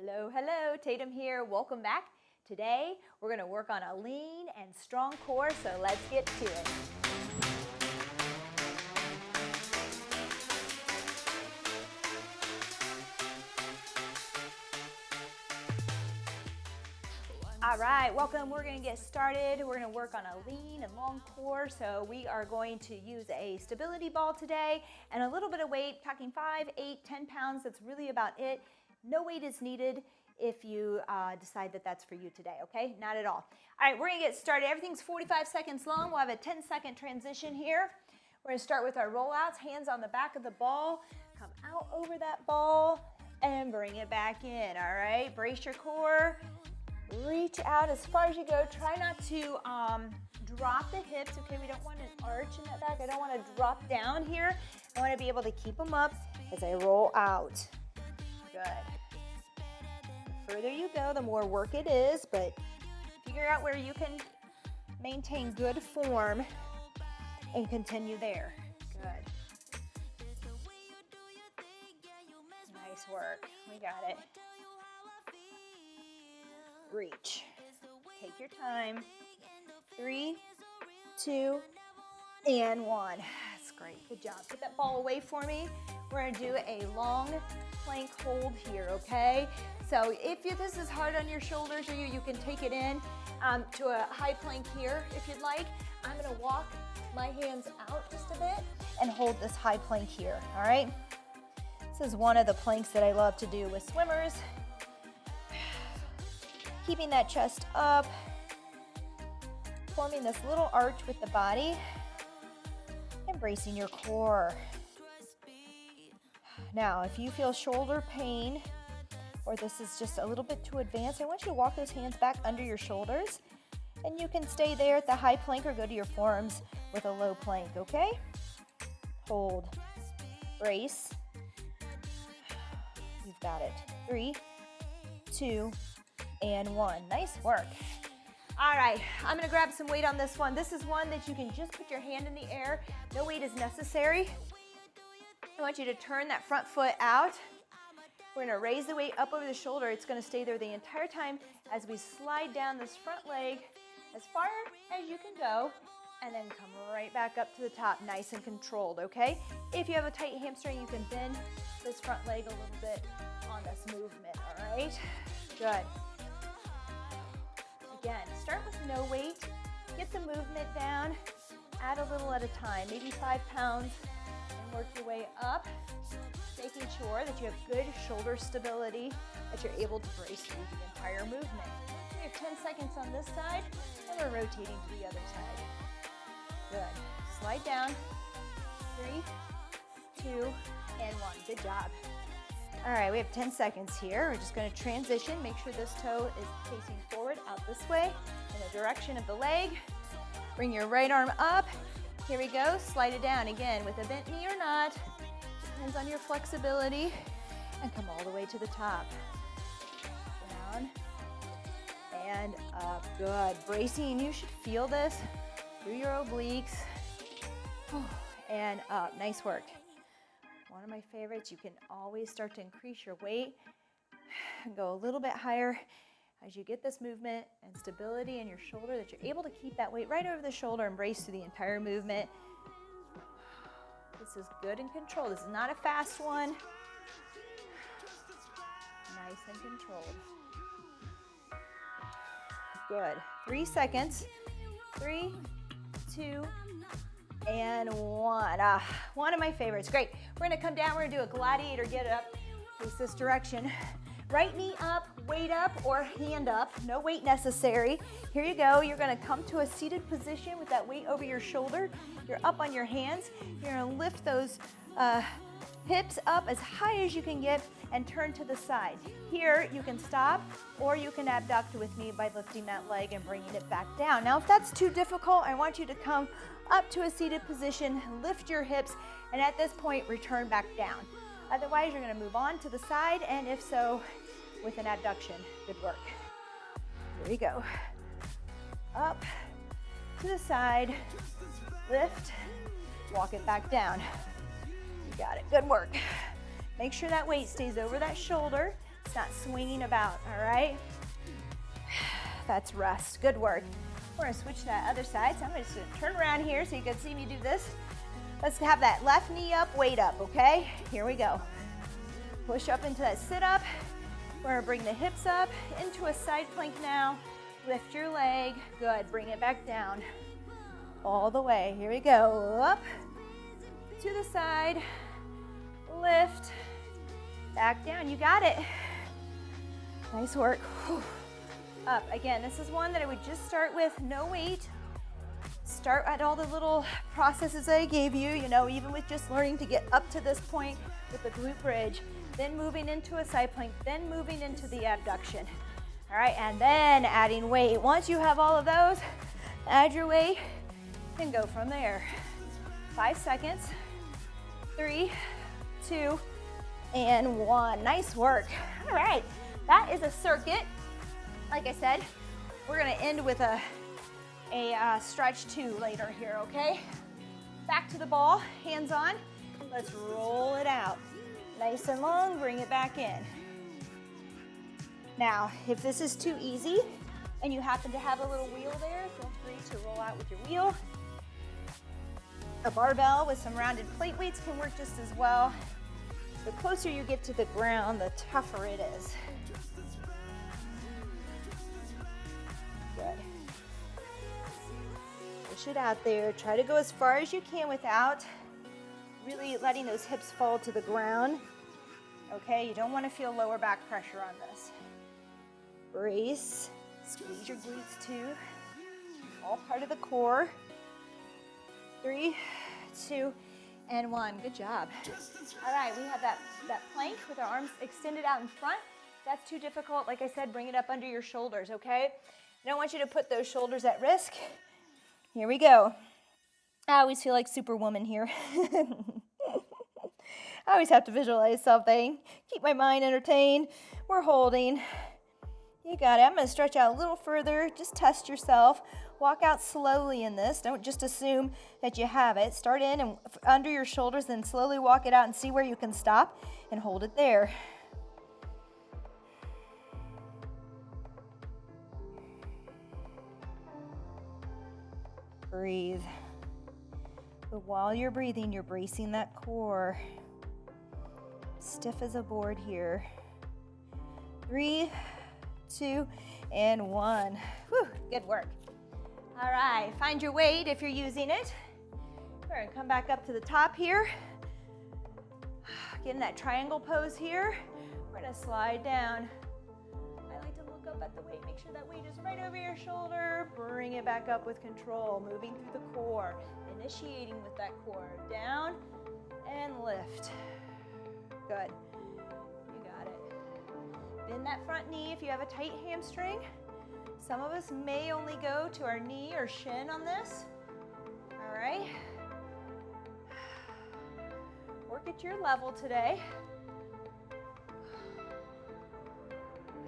Hello, hello, Tatum here. Welcome back. Today, we're going to work on a lean and strong core, so let's get to it. All right, welcome. We're going to get started. We're going to work on a lean and long core. So we are going to use a stability ball today and a little bit of weight, talking 5, 8, 10 pounds. That's really about it. No weight is needed if you decide that that's for you today, okay? Not at all. All right, we're going to get started. Everything's 45 seconds long. We'll have a 10-second transition here. We're going to start with our rollouts, hands on the back of the ball. Come out over that ball and bring it back in, all right? Brace your core. Reach out as far as you go. Try not to drop the hips, okay? We don't want an arch in that back. I don't want to drop down here. I want to be able to keep them up as I roll out. Good. The further you go, the more work it is, but figure out where you can maintain good form and continue there. Good. Nice work. We got it. Reach. Take your time. 3, 2, and 1. That's great. Good job. Put that ball away for me. We're going to do a long plank hold here, okay? So if this is hard on your shoulders or you can take it in to a high plank here if you'd like. I'm going to walk my hands out just a bit and hold this high plank here, all right? This is one of the planks that I love to do with swimmers. Keeping that chest up, forming this little arch with the body, embracing your core. Now, if you feel shoulder pain, or this is just a little bit too advanced, I want you to walk those hands back under your shoulders, and you can stay there at the high plank or go to your forearms with a low plank, okay? Hold, brace. You've got it. 3, 2, and 1. Nice work. All right, I'm gonna grab some weight on this one. This is one that you can just put your hand in the air. No weight is necessary. I want you to turn that front foot out. We're gonna raise the weight up over the shoulder. It's gonna stay there the entire time as we slide down this front leg as far as you can go, and then come right back up to the top, nice and controlled, okay? If you have a tight hamstring, you can bend this front leg a little bit on this movement, all right? Good. Again, start with no weight, get the movement down, add a little at a time, maybe 5 pounds, and work your way up, making sure that you have good shoulder stability, that you're able to brace through the entire movement. We have 10 seconds on this side, and we're rotating to the other side. Good. Slide down. 3, 2, and 1. Good job. All right, we have 10 seconds here. We're just going to transition. Make sure this toe is facing forward out this way in the direction of the leg. Bring your right arm up. Here we go. Slide it down again with a bent knee or not. Depends on your flexibility. And come all the way to the top. Down and up. Good. Bracing. You should feel this through your obliques. And up. Nice work. One of my favorites. You can always start to increase your weight and go a little bit higher as you get this movement and stability in your shoulder, that you're able to keep that weight right over the shoulder and brace through the entire movement. This is good and controlled. This is not a fast one. Nice and controlled. Good. 3 seconds. 3, 2, and 1. One of my favorites. Great. We're going to come down. We're going to do a gladiator get up. Face this direction. Right knee up, weight up, or hand up. No weight necessary. Here you go. You're going to come to a seated position with that weight over your shoulder. You're up on your hands. You're going to lift those hips up as high as you can get and turn to the side. Here, you can stop, or you can abduct with me by lifting that leg and bringing it back down. Now, if that's too difficult, I want you to come up to a seated position, lift your hips, and at this point, return back down. Otherwise, you're going to move on to the side, and if so, with an abduction. Good work. Here we go. Up to the side, lift, walk it back down. You got it. Good work. Make sure that weight stays over that shoulder It's not swinging about, all right? That's rest. Good work. We're gonna switch to that other side, so I'm just gonna turn around here so you can see me do this. Let's have that left knee up, weight up, okay? Here we go. Push up into that sit up. We're gonna bring the hips up into a side plank now. Lift your leg, good, bring it back down. All the way, here we go. Up, to the side, lift, back down, you got it. Nice work. Whew. Up, again, this is one that I would just start with no weight. Start at all the little processes I gave you, you know, even with just learning to get up to this point with the glute bridge, then moving into a side plank, then moving into the abduction. All right, and then adding weight. Once you have all of those, add your weight and go from there. 5 seconds, 3, 2, and 1. Nice work. All right, that is a circuit. Like I said, we're gonna end with a stretch 2 later here, okay? Back to the ball, hands on. Let's roll it out. Nice and long, bring it back in. Now, if this is too easy and you happen to have a little wheel there, feel free to roll out with your wheel. A barbell with some rounded plate weights can work just as well. The closer you get to the ground, the tougher it is. Good. Push it out there. Try to go as far as you can without really letting those hips fall to the ground. Okay, you don't want to feel lower back pressure on this. Brace, squeeze your glutes too. All part of the core. 3, 2, and 1. Good job. All right, we have that plank with our arms extended out in front. If that's too difficult, like I said, bring it up under your shoulders, okay? I don't want you to put those shoulders at risk. Here we go. I always feel like Superwoman here. I always have to visualize something. Keep my mind entertained. We're holding. You got it. I'm going to stretch out a little further. Just test yourself. Walk out slowly in this. Don't just assume that you have it. Start in and under your shoulders, then slowly walk it out and see where you can stop and hold it there. Breathe. But while you're breathing, you're bracing that core. Stiff as a board here. 3, 2, and 1. Whew, good work. All right, find your weight if you're using it. We're gonna come back up to the top here. Get in that triangle pose here. We're gonna slide down. I like to look up at the weight, make sure that weight is right over your shoulder. Bring it back up with control, moving through the core, initiating with that core. Down and lift. Good, you got it. Bend that front knee if you have a tight hamstring. Some of us may only go to our knee or shin on this. All right. Work at your level today.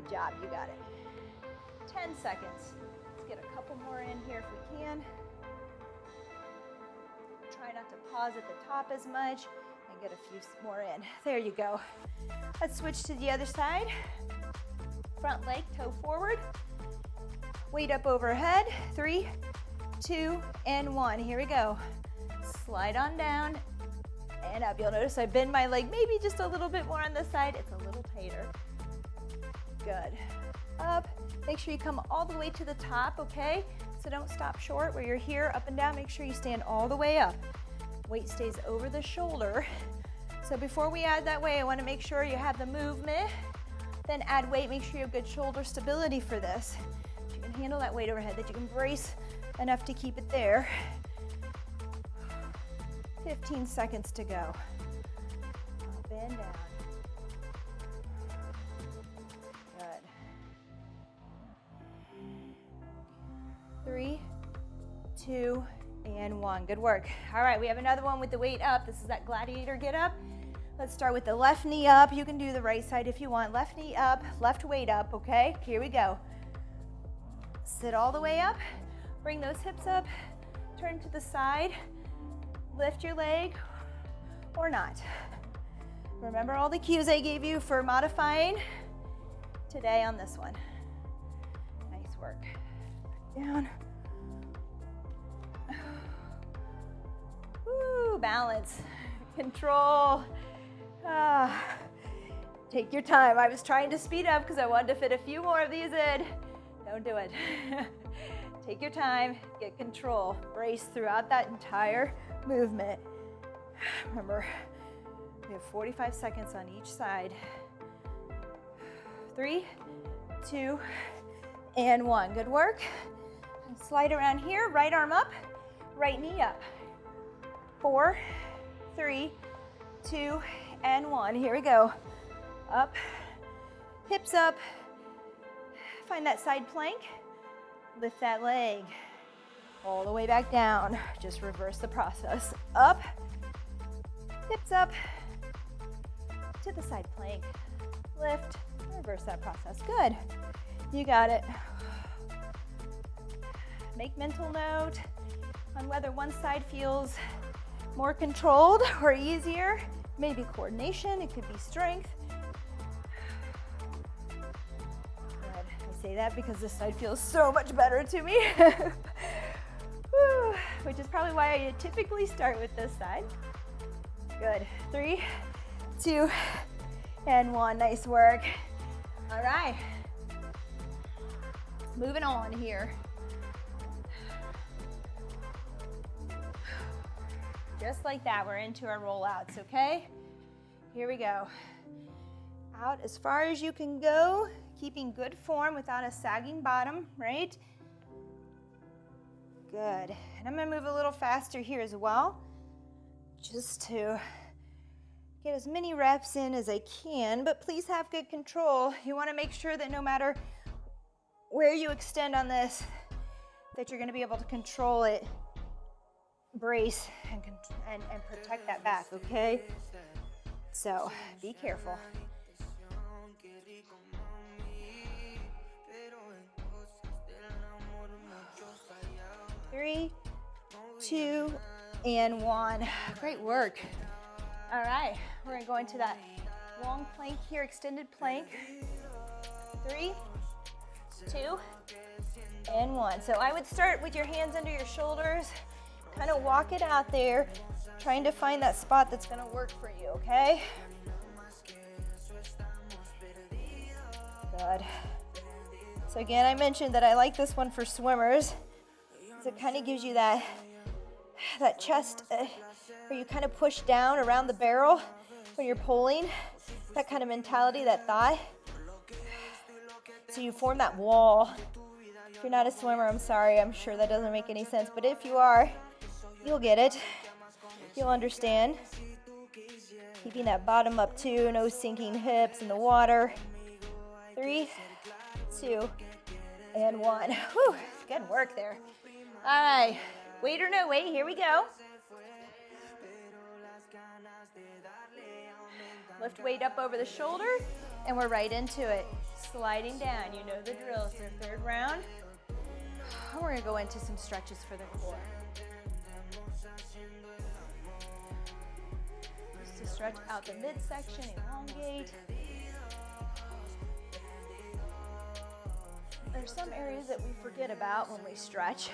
Good job, you got it. 10 seconds. Let's get a couple more in here if we can. Try not to pause at the top as much and get a few more in. There you go. Let's switch to the other side. Front leg, toe forward. Weight up overhead. 3, 2, and 1. Here we go. Slide on down and up. You'll notice I bend my leg maybe just a little bit more on this side. It's a little tighter. Good. Up. Make sure you come all the way to the top, okay? So don't stop short where you're here, up and down. Make sure you stand all the way up. Weight stays over the shoulder. So before we add that weight, I want to make sure you have the movement. Then add weight. Make sure you have good shoulder stability for this. You can handle that weight overhead, that you can brace enough to keep it there. 15 seconds to go. Up and down. Good. 3, 2, and 1. Good work. All right, we have another one with the weight up. This is that gladiator get up. Let's start with the left knee up. You can do the right side if you want. Left knee up, left weight up, okay? Here we go. Sit all the way up. Bring those hips up. Turn to the side. Lift your leg or not. Remember all the cues I gave you for modifying. today on this one. Nice work. Back down. Woo, balance, control. Take your time. I was trying to speed up because I wanted to fit a few more of these in. Don't do it. Take your time, get control. Brace throughout that entire movement. Remember, we have 45 seconds on each side. 3, 2, and 1. Good work. And slide around here, right arm up, right knee up. 4, 3, 2, and 1. Here we go. Up, hips up. Find that side plank. Lift that leg all the way back down. Just reverse the process. Up, hips up, to the side plank. Lift, reverse that process. Good. You got it. Make mental note on whether one side feels more controlled or easier. Maybe coordination, it could be strength. Say that because this side feels so much better to me. Which is probably why I typically start with this side. Good. 3, 2, and 1. Nice work. All right. Moving on here. Just like that, we're into our rollouts, okay? Here we go. Out as far as you can go. Keeping good form without a sagging bottom, right? Good. And I'm gonna move a little faster here as well, just to get as many reps in as I can, but please have good control. You wanna make sure that no matter where you extend on this, that you're gonna be able to control it, brace, and protect that back, okay? So, be careful. 3, 2, and 1. Great work. All right, we're gonna go into that long plank here, extended plank. 3, 2, and 1. So I would start with your hands under your shoulders, kind of walk it out there, trying to find that spot that's gonna work for you, okay? Good. So again, I mentioned that I like this one for swimmers. It kind of gives you that chest where you kind of push down around the barrel when you're pulling, that kind of mentality, that thigh. So you form that wall. If you're not a swimmer, I'm sorry, I'm sure that doesn't make any sense, but if you are, you'll get it. You'll understand. Keeping that bottom up too, no sinking hips in the water. 3, 2, and 1. Whew, good work there. All right, weight or no weight, here we go. Lift weight up over the shoulder, and we're right into it. Sliding down, you know the drill. It's our third round. We're gonna go into some stretches for the core. Just to stretch out the midsection, elongate. There's some areas that we forget about when we stretch.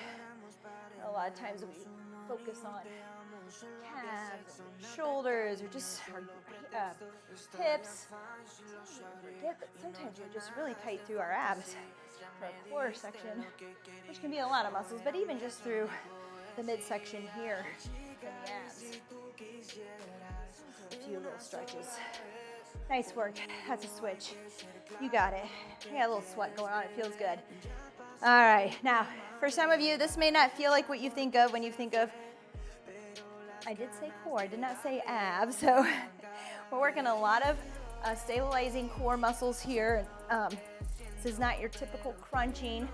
A lot of times we focus on calves, shoulders, or just our hips. Forget that sometimes we're just really tight through our abs for our core section, which can be a lot of muscles, but even just through the midsection here and the abs. A few little stretches. Nice work. That's a switch. You got it. I got a little sweat going on. It feels good. All right. Now, for some of you, this may not feel like what you think of when you think of, I did say core, I did not say abs. So we're working a lot of stabilizing core muscles here. This is not your typical crunching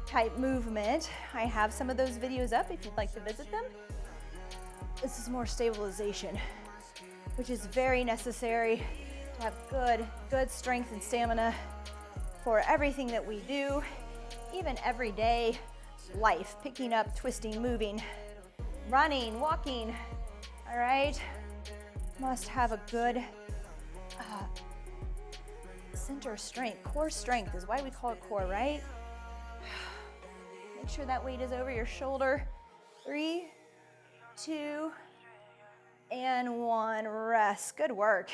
type movement. I have some of those videos up if you'd like to visit them. This is more stabilization, which is very necessary to have good strength and stamina for everything that we do, even everyday life, picking up, twisting, moving, running, walking, all right? Must have a good center strength. Core strength is why we call it core, right? Make sure that weight is over your shoulder. 3, 2, and 1. Rest. Good work.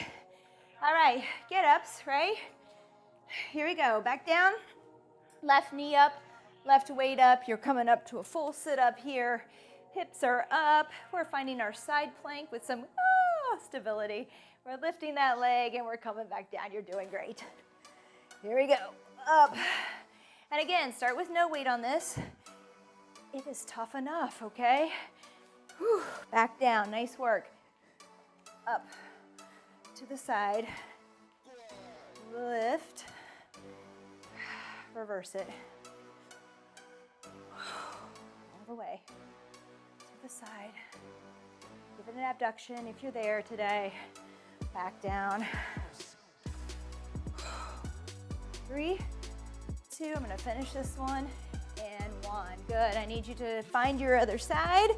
All right, get-ups, right? Here we go. Back down. Left knee up, left weight up. You're coming up to a full sit-up here. Hips are up. We're finding our side plank with some stability. We're lifting that leg and we're coming back down. You're doing great. Here we go. Up. And again, start with no weight on this. It is tough enough, okay? Whew. Back down. Nice work. Up to the side. Lift. Reverse it. All the way to the side. Give it an abduction if you're there today. Back down. 3, 2, I'm gonna finish this one, and 1. Good, I need you to find your other side.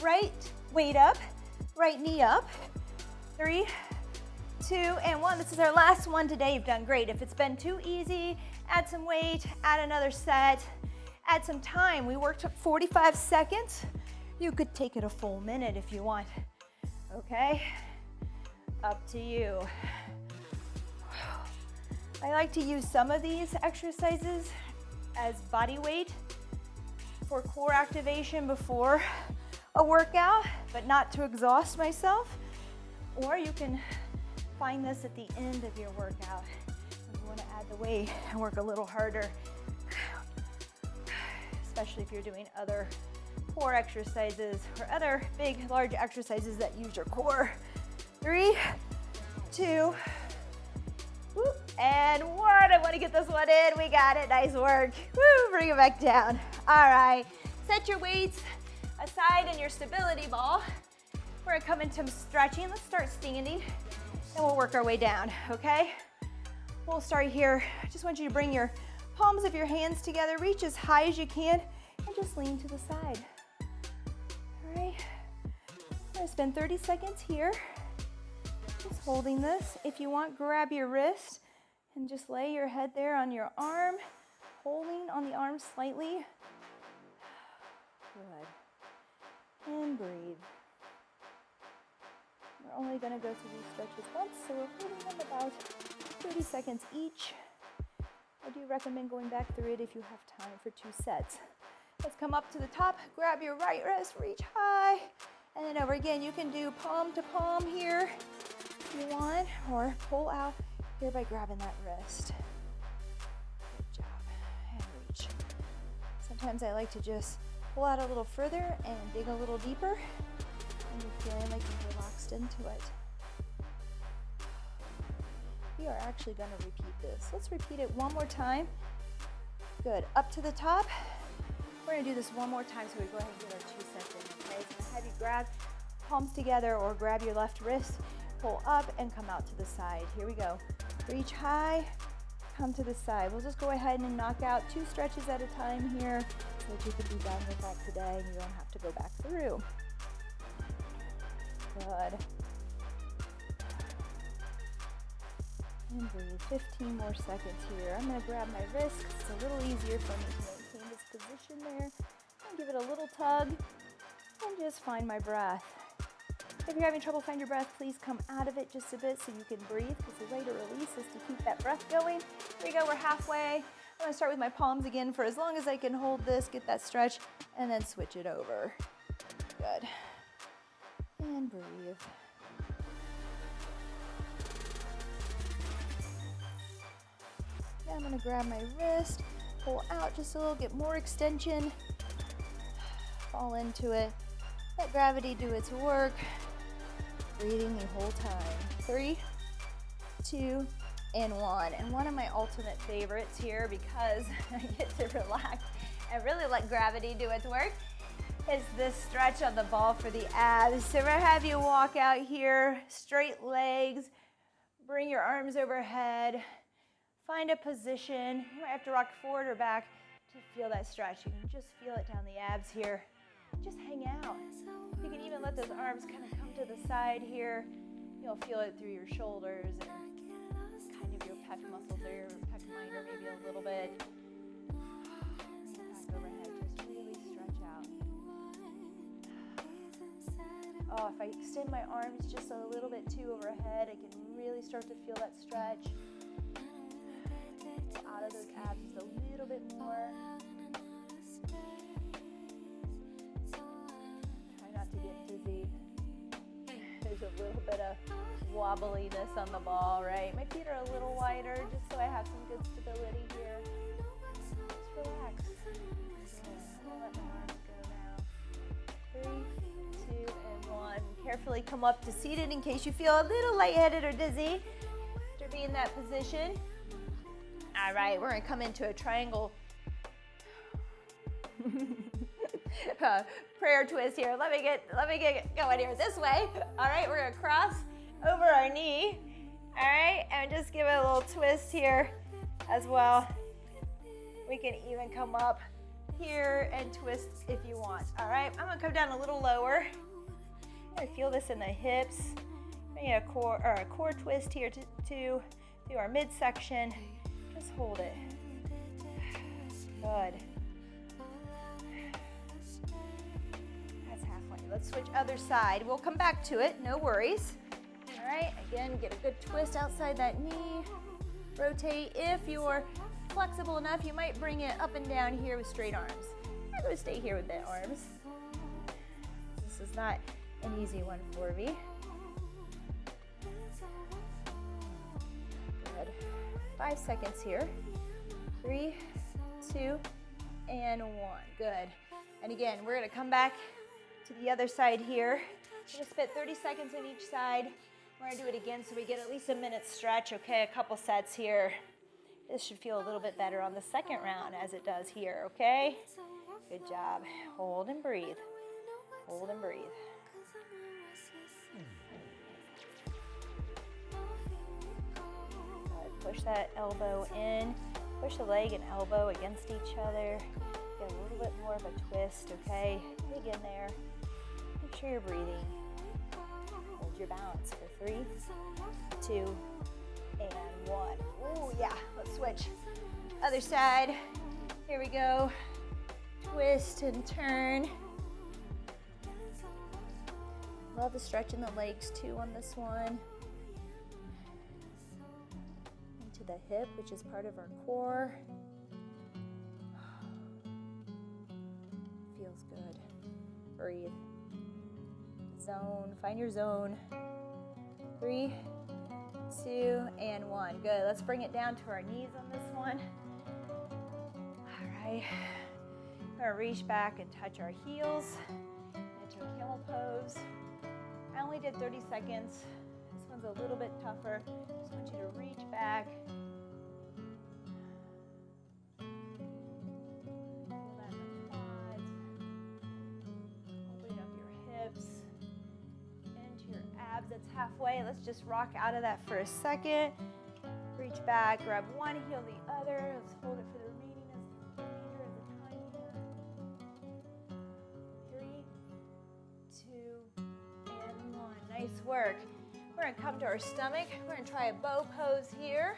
Right weight up, right knee up. 3, 2, and 1. This is our last one today. You've done great. If it's been too easy, add some weight, add another set, add some time. We worked up 45 seconds. You could take it a full minute if you want. Okay, up to you. I like to use some of these exercises as body weight for core activation before a workout, but not to exhaust myself. Or you can find this at the end of your workout when you want to add the weight and work a little harder, especially if you're doing other core exercises or other big, large exercises that use your core. 3, 2, and 1. I want to get this one in. We got it. Nice work. Woo, bring it back down. All right. Set your weights aside in your stability ball. We're going to come into some stretching. Let's start standing, and we'll work our way down, okay? We'll start here. I just want you to bring your palms of your hands together. Reach as high as you can, and just lean to the side. All right. I'm going to spend 30 seconds here. Just holding this. If you want, grab your wrist and just lay your head there on your arm, holding on the arm slightly. Good. And breathe. We're only going to go through these stretches once, so we're holding them about 30 seconds each. I do recommend going back through it if you have time for 2 sets. Let's come up to the top, grab your right wrist, reach high, and then over again. You can do palm to palm here if you want, or pull out here by grabbing that wrist. Good job, and reach. Sometimes I like to just pull out a little further and dig a little deeper, and you're feeling like you're relaxed into it. We are actually going to repeat this. Let's repeat it one more time. Good, up to the top. We're going to do this one more time, so we go ahead and get our 2 sets in, okay? So I'm going to have you grab palms together or grab your left wrist, pull up and come out to the side. Here we go. Reach high, come to the side. We'll just go ahead and knock out 2 stretches at a time here so that you can be done with that today and you don't have to go back through. Good. And breathe. 15 more seconds here. I'm going to grab my wrist. It's a little easier for me to maintain this position there. And give it a little tug and just find my breath. If you're having trouble finding your breath, please come out of it just a bit so you can breathe, because the way to release is to keep that breath going. Here we go, we're halfway. I'm going to start with my palms again for as long as I can hold this, get that stretch, and then switch it over. Good. And breathe. Now I'm going to grab my wrist, pull out just a little, get more extension, fall into it, let gravity do its work. Breathing the whole time. 3, 2, and 1. And one of my ultimate favorites here, because I get to relax and really let gravity do its work, is this stretch on the ball for the abs. So we're gonna have you walk out here, straight legs, bring your arms overhead, find a position. You might have to rock forward or back to feel that stretch. You can just feel it down the abs here. Just hang out. You can even let those arms kind of come to the side here. You'll feel it through your shoulders and kind of your pec muscles or your pec minor maybe a little bit. Back overhead, just really stretch out. Oh, if I extend my arms just a little bit too overhead, I can really start to feel that stretch. Out of those abs just a little bit more. Try not to get dizzy. There's a little bit of wobbliness on the ball, right? My feet are a little wider just so I have some good stability here. Just relax. I'm gonna let my arms go now. 3, 2, and 1. Carefully come up to seated in case you feel a little lightheaded or dizzy after being in that position. All right, we're gonna come into a triangle prayer twist here. Let me get going here this way. All right, we're gonna cross over our knee. All right, and just give it a little twist here as well. We can even come up here and twist if you want. All right, I'm gonna come down a little lower. I feel this in the hips. Maybe a core twist here to our midsection. Just hold it. Good. That's halfway. Let's switch other side. We'll come back to it, no worries. All right, again, get a good twist outside that knee. Rotate. If you're flexible enough, you might bring it up and down here with straight arms. I'm going to stay here with the arms. This is not an easy one for me. Good. 5 seconds here. 3, 2, and 1. Good. And again, we're going to come back to the other side here. We're going to spend 30 seconds on each side. We're going to do it again so we get at least a minute stretch. Okay, a couple sets here. This should feel a little bit better on the second round as it does here, okay? Good job. Hold and breathe. Hold and breathe. Push that elbow in. Push the leg and elbow against each other. Get a little bit more of a twist, okay? Dig in there. Make sure you're breathing. Hold your balance for 3, 2, and 1. Oh, yeah. Let's switch. Other side. Here we go. Twist and turn. Love the stretch in the legs, too, on this one. The hip, which is part of our core. Feels good. Breathe. Zone. Find your zone. 3, 2, and 1. Good. Let's bring it down to our knees on this one. All right. We're going to reach back and touch our heels into a camel pose. I only did 30 seconds. This one's a little bit tougher. Just want you to reach back. Feel that in the quads. Opening up your hips. Into your abs. That's halfway. Let's just rock out of that for a second. Reach back. Grab one, heel the other. Let's hold it for the remainder of the time here. 3, 2, and 1. Nice work. We're going to come to our stomach. We're going to try a bow pose here.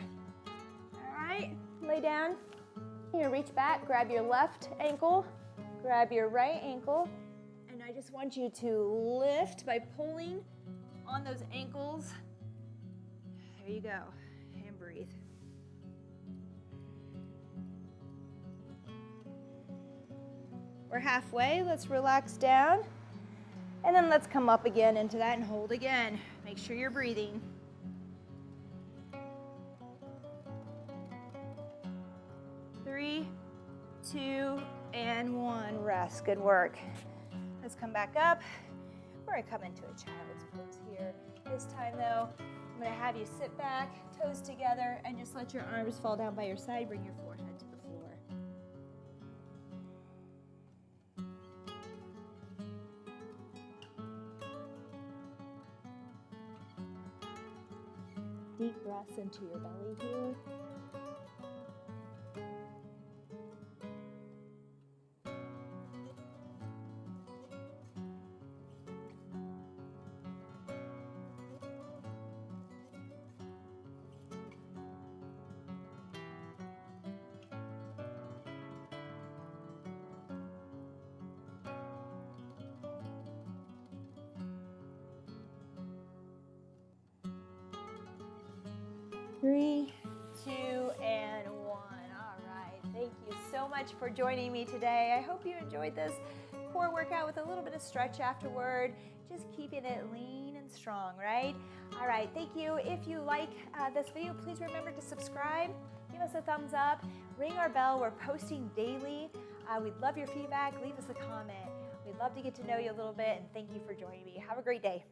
All right, lay down. You're going to reach back, grab your left ankle, grab your right ankle, and I just want you to lift by pulling on those ankles. There you go, and breathe. We're halfway. Let's relax down. And then let's come up again into that and hold again. Make sure you're breathing. 3, 2, and 1. Rest. Good work. Let's come back up. We're going to come into a child's pose here. This time, though, I'm going to have you sit back, toes together, and just let your arms fall down by your side. Bring your forehead to the floor. Deep breaths into your belly here. 3, 2, and 1. All right. Thank you so much for joining me today. I hope you enjoyed this core workout with a little bit of stretch afterward. Just keeping it lean and strong, right? All right. Thank you. If you like this video, please remember to subscribe. Give us a thumbs up. Ring our bell. We're posting daily. We'd love your feedback. Leave us a comment. We'd love to get to know you a little bit, and thank you for joining me. Have a great day.